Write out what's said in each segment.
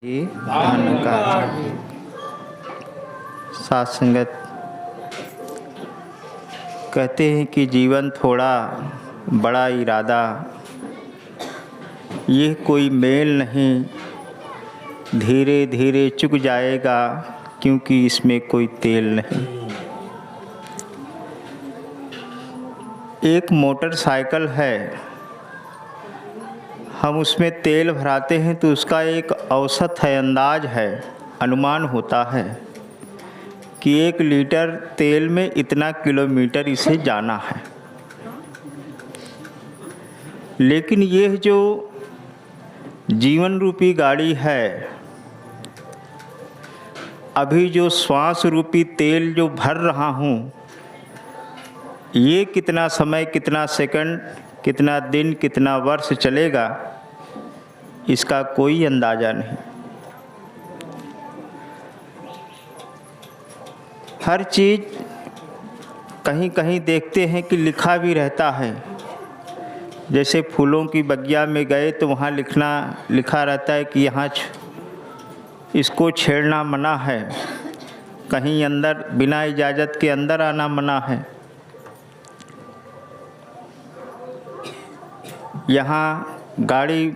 ही धन का साथ संगत कहते हैं कि जीवन थोड़ा बड़ा इरादा, ये कोई मेल नहीं, धीरे धीरे चुक जाएगा क्योंकि इसमें कोई तेल नहीं। एक मोटरसाइकिल है, हम उसमें तेल भराते हैं तो उसका एक औसत है, अंदाज है, अनुमान होता है कि 1 लीटर तेल में इतना किलोमीटर इसे जाना है। लेकिन यह जो जीवन रूपी गाड़ी है, अभी जो श्वास रूपी तेल जो भर रहा हूँ, ये कितना समय, कितना सेकंड, कितना दिन, कितना वर्ष चलेगा, इसका कोई अंदाज़ा नहीं। हर चीज़ कहीं कहीं देखते हैं कि लिखा भी रहता है। जैसे फूलों की बगिया में गए तो वहाँ लिखा रहता है कि यहाँ इसको छेड़ना मना है, कहीं अंदर बिना इजाज़त के अंदर आना मना है। यहाँ गाड़ी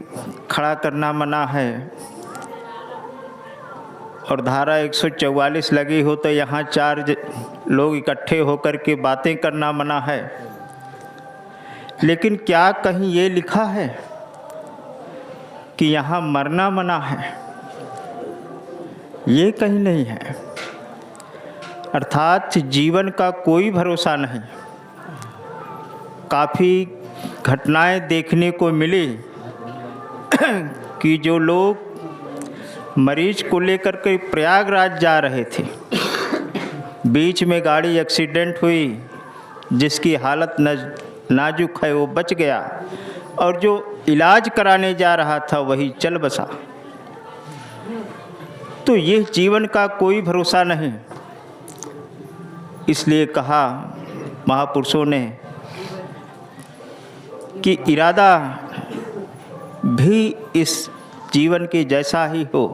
खड़ा करना मना है, और धारा 144 लगी हो तो यहाँ 4 लोग इकट्ठे होकर के बातें करना मना है। लेकिन क्या कहीं ये लिखा है कि यहाँ मरना मना है? ये कहीं नहीं है। अर्थात जीवन का कोई भरोसा नहीं। काफ़ी घटनाएं देखने को मिली कि जो लोग मरीज को लेकर के प्रयागराज जा रहे थे, बीच में गाड़ी एक्सीडेंट हुई, जिसकी हालत नाजुक है वो बच गया, और जो इलाज कराने जा रहा था वही चल बसा। तो ये जीवन का कोई भरोसा नहीं। इसलिए कहा महापुरुषों ने कि इरादा भी इस जीवन के जैसा ही हो,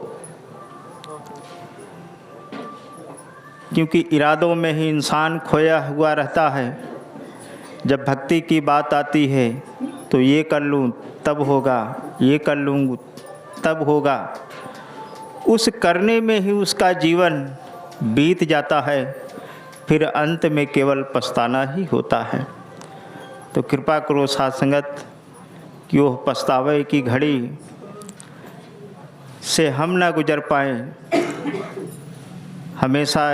क्योंकि इरादों में ही इंसान खोया हुआ रहता है। जब भक्ति की बात आती है तो ये कर लूँ तब होगा, ये कर लूँ तब होगा। उस करने में ही उसका जीवन बीत जाता है, फिर अंत में केवल पछताना ही होता है। तो कृपा करो साथ संगत कि वो पछतावे की घड़ी से हम ना गुजर पाएँ। हमेशा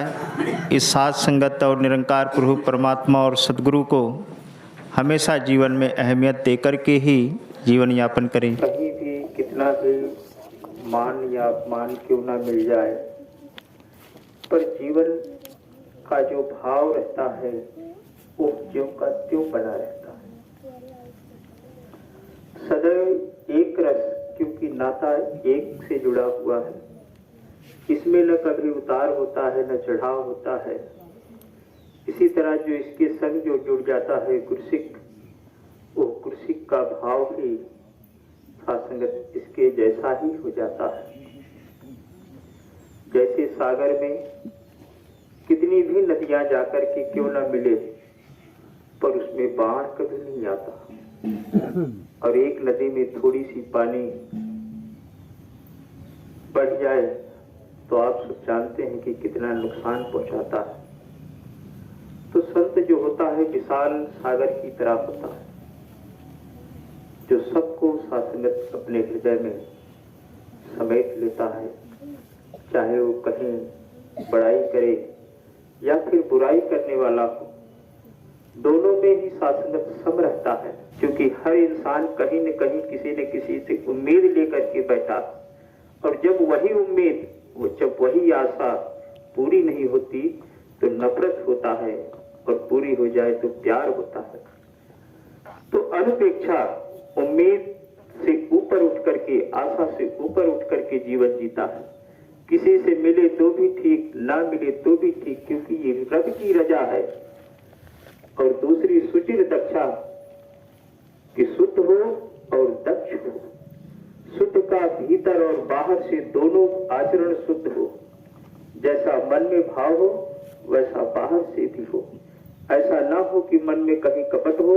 इस साथ संगत और निरंकार प्रभु परमात्मा और सद्गुरु को हमेशा जीवन में अहमियत देकर के ही जीवन यापन करें। कहीं भी कितना भी मान या अपमान क्यों ना मिल जाए, पर जीवन का जो भाव रहता है वो ज्यों का त्यों बना रहता है। सदैव एक रस, क्योंकि नाता एक से जुड़ा हुआ है। इसमें न कभी उतार होता है, न चढ़ाव होता है। इसी तरह जो इसके संग जो जुड़ जाता है गुरसिक, वो गुरसिक का भाव भी संगत इसके जैसा ही हो जाता है। जैसे सागर में कितनी भी नदियां जाकर के क्यों न मिले, पर उसमें बाढ़ कभी नहीं आता। और एक नदी में थोड़ी सी पानी बढ़ जाए तो आप सब जानते हैं कि कितना नुकसान पहुंचाता है। तो संत जो होता है विशाल सागर की तरह होता है, जो सबको सासंगत अपने हृदय में समेट लेता है। चाहे वो कहीं बड़ाई करे या फिर बुराई करने वाला हो, दोनों में ही सासंगत सम रहता है। क्योंकि हर इंसान कहीं न कहीं किसी न किसी से उम्मीद लेकर के बैठा, और जब वही उम्मीद, जब वही आशा पूरी नहीं होती तो नफरत होता है, और पूरी हो जाए तो प्यार होता है। तो अनपेक्षा उम्मीद से ऊपर उठ करके, आशा से ऊपर उठ करके जीवन जीता है। किसी से मिले तो भी ठीक, ना मिले तो भी ठीक, क्योंकि ये रब की रजा है। और दूसरी सुचिर दक्षा कि शुद्ध हो और दक्ष हो। शुद्ध का भीतर और बाहर से दोनों आचरण शुद्ध हो। जैसा मन में भाव हो वैसा बाहर से भी हो। ऐसा ना हो कि मन में कहीं कपट हो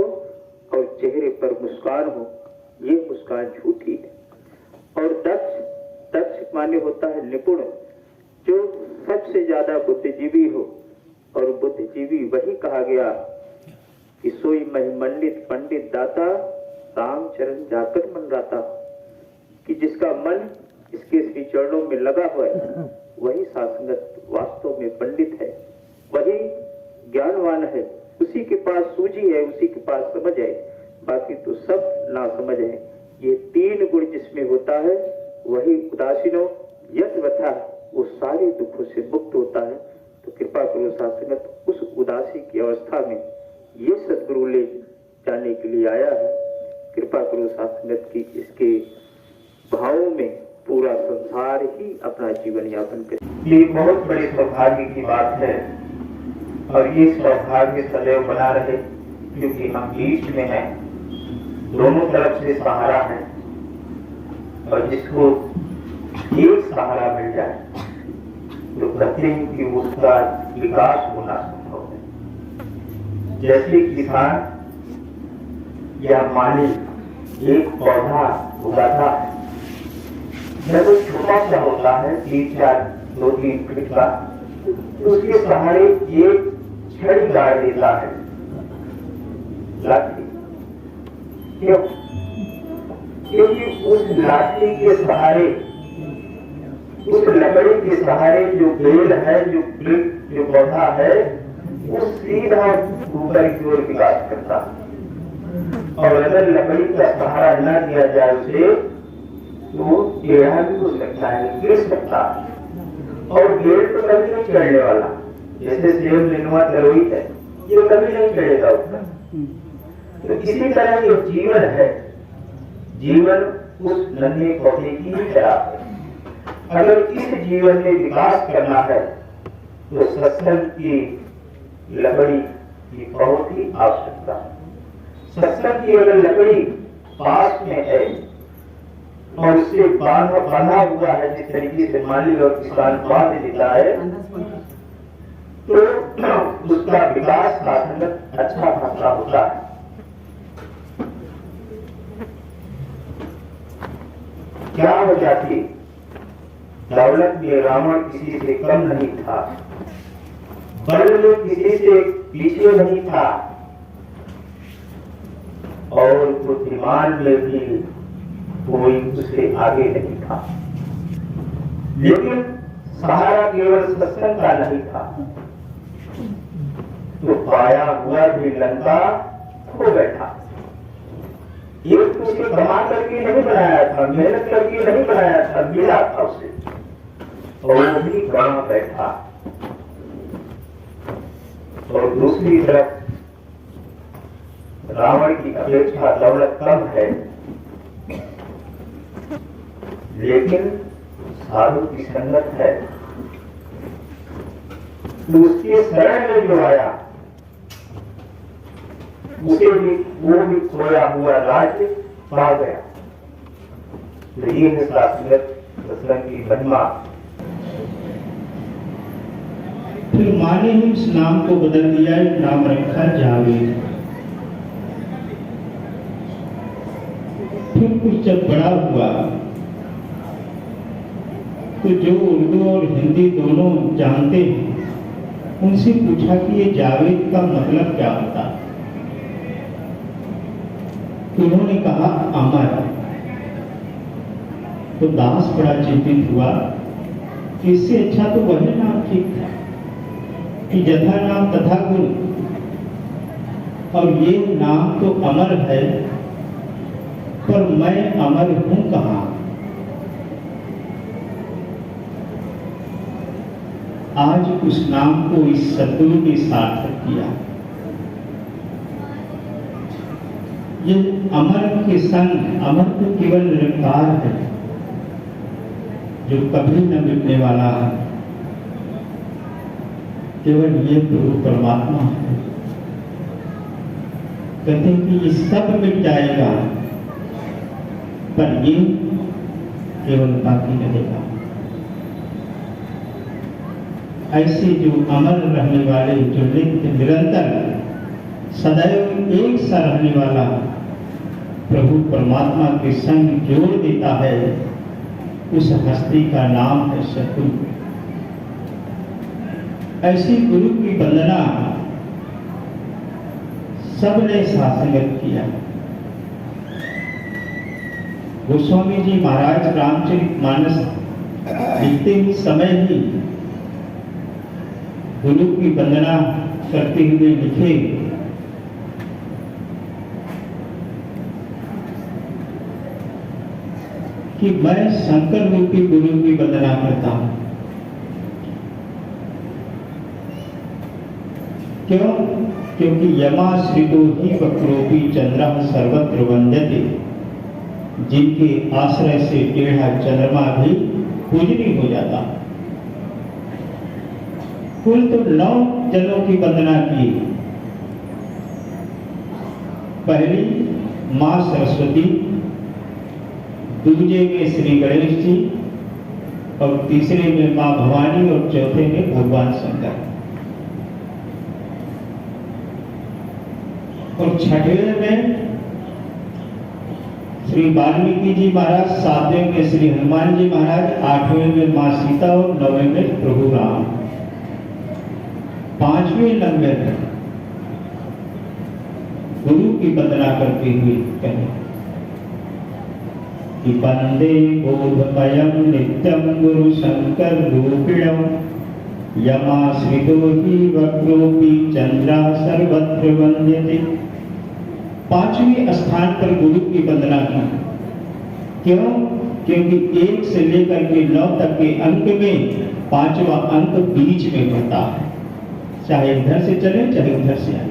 और चेहरे पर मुस्कान हो, ये मुस्कान झूठी है। और दक्ष माने होता है निपुण, जो सबसे ज्यादा बुद्धिजीवी हो। और बुद्धिजीवी वही कहा गया कि सोई महिमंडित पंडित दाता, राम चरण जाकर मन राता। कि जिसका मन इसके श्री चरणों में लगा हुआ है वही सासंगत वास्तव में पंडित है, वही ज्ञानवान है। उसी के पास सूझी है, उसी के पास समझ है, बाकी तो सब ना समझ है। ये तीन गुण जिसमें होता है वही उदासीनो यत व्यथा, वो सारे दुखों से मुक्त होता है। तो कृपा करो सासंगत, उस उदासी की अवस्था में ये सदगुरु ले जाने के लिए आया है। कृपा करो सासंगत की इसके भावों में पूरा संसार ही अपना जीवन यापन करे। ये बहुत बड़े सौभाग्य की बात है और ये सौभाग्य सदैव बना रहे, क्योंकि हम बीच में हैं, दोनों तरफ से सहारा है। और जिसको एक सहारा मिल जाए तो कहते हैं कि उसका विकास होना संभव है। जैसे किसान या माली एक पौधा उगाता है, जब वो छोटा सा होता है 2-3 फीट का, तो उसके सहारे एक छड़ी गाड़ देता है लाठी। क्यों? क्योंकि उस लाठी के सहारे, उस लकड़ी के सहारे जो बेल है, जो पौधा है, वो सीधा ऊपर की ओर विकास करता है। और अगर लकड़ी का सहारा न दिया जाए उसे, तो टेढ़ा भी हो सकता है, गिर सकता है। और पेड़ तो कभी नहीं चढ़ने वाला, जैसे सेब नेनुआ तरोई है, ये कभी नहीं चढ़ेगा ऊपर। तो इसी तरह जो जीवन है, जीवन उस नन्हे पौधे की ही तरह है। अगर इस जीवन में विकास करना है तो सत्संग की लकड़ी की बहुत ही आवश्यकता है। सत्संग की अगर लकड़ी पास में है और उससे बांधा हुआ है, जिस तरीके से माली और किसान बांध देता है, तो उसका विकास साधन अच्छा खासा होता है। क्या वजह थी? दौलत में रावण किसी से कम नहीं था, बल में किसी से पीछे नहीं था, और बुद्धिमान में भी कोई उससे आगे नहीं था। लेकिन सहारा केवल सत्संग का नहीं था, तो पाया हुआ भी लंका खो बैठा। एक तो उसे कमा करके नहीं बनाया था, मेहनत करके नहीं बनाया था, मिला था उसे, और वो भी बना बैठा। और दूसरी तरफ रावण की अपेक्षा दौलत कम है, लेकिन साधु की संगत है। तो उसके शरण में जो आया, उसे भी वो भी खोया हुआ राज्य पा गया। तो ये है सत्संग की महिमा। फिर माँ ने ही उस नाम को बदल दिया, नाम रखा जावेद। फिर कुछ जब बड़ा हुआ तो जो उर्दू और हिंदी दोनों जानते हैं, उनसे पूछा कि ये जावेद का मतलब क्या होता है। उन्होंने कहा अमर। तो दास बड़ा चिंतित हुआ कि इससे अच्छा तो वही नाम ठीक था कि यथा नाम तथा गुण, और ये नाम तो अमर है, पर मैं अमर हूं कहां। आज उस नाम को इस सद्गुरु ने सार्थक किया। ये अमर के संग, अमर तो केवल निरंकार है, जो कभी न मिटने वाला है, केवल ये प्रभु परमात्मा है। कहते हैं कि ये सब मिट जाएगा, पर ये केवल बाकी रहेगा। ऐसे जो अमर रहने वाले, जो नित्य निरंतर सदैव एक सा रहने वाला प्रभु परमात्मा के संग जोड़ देता है, उस हस्ती का नाम है सतगुरु। ऐसी गुरु की वंदना सबने सासंगत किया। गोस्वामी जी महाराज रामचरितमानस लिखते ही समय ही गुरु की वंदना करते हुए लिखे, कि मैं शंकर रूपी गुरु की वंदना करता हूं। क्यों? क्योंकि यमाश्रितो ही वक्रोपी चंद्रः सर्वत्र वंद्यते। जिनके आश्रय से टेढ़ा चंद्रमा भी पूजनीय हो जाता। कुल तो 9 जनों की वंदना की। पहली मां सरस्वती, दूसरे में श्री गणेश जी, और तीसरे में मां भवानी, और चौथे में भगवान शंकर, और छठवें में श्री वाल्मीकि जी महाराज, 7वें में श्री हनुमान जी महाराज, 8वें में मां सीता, और 9वें में प्रभु राम। 5वें नंबर में गुरु की वंदना करते हुए कहें कि वंदे बोधमयं नित्यं गुरु शंकर रूपिणं यमाश्रितो हि वक्रोपि चंद्रः सर्वत्र वंद्यते। 5वें स्थान पर गुरु की वंदना की। क्यों? क्योंकि 1 से लेकर के 9 तक के अंक में 5वां अंक बीच में होता है, चाहे इधर से चले चाहे उधर से आए।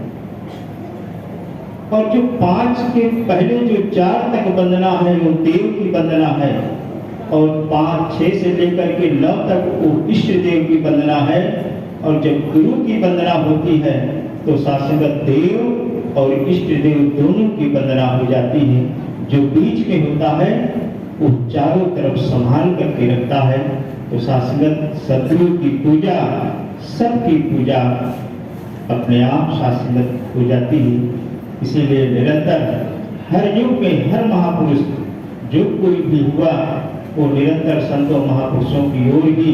और जो 5 के पहले जो 4 तक वंदना है वो देव की वंदना है, और 5, 6 से लेकर के 9 तक वो इष्ट देव की वंदना है। और जब गुरु की वंदना होती है तो शाश्वत देव और इष्ट देव दोनों की वंदना हो जाती है। जो बीच में होता है वो चारों तरफ संभाल करके रखता है। तो शाश्वत सद्गुरु की पूजा, सबकी पूजा अपने आप शाश्वत हो जाती है। इसीलिए निरंतर हर युग में हर महापुरुष जो कोई भी हुआ वो निरंतर संतों महापुरुषों की ओर ही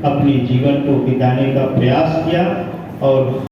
अपने जीवन को बिताने का प्रयास किया। और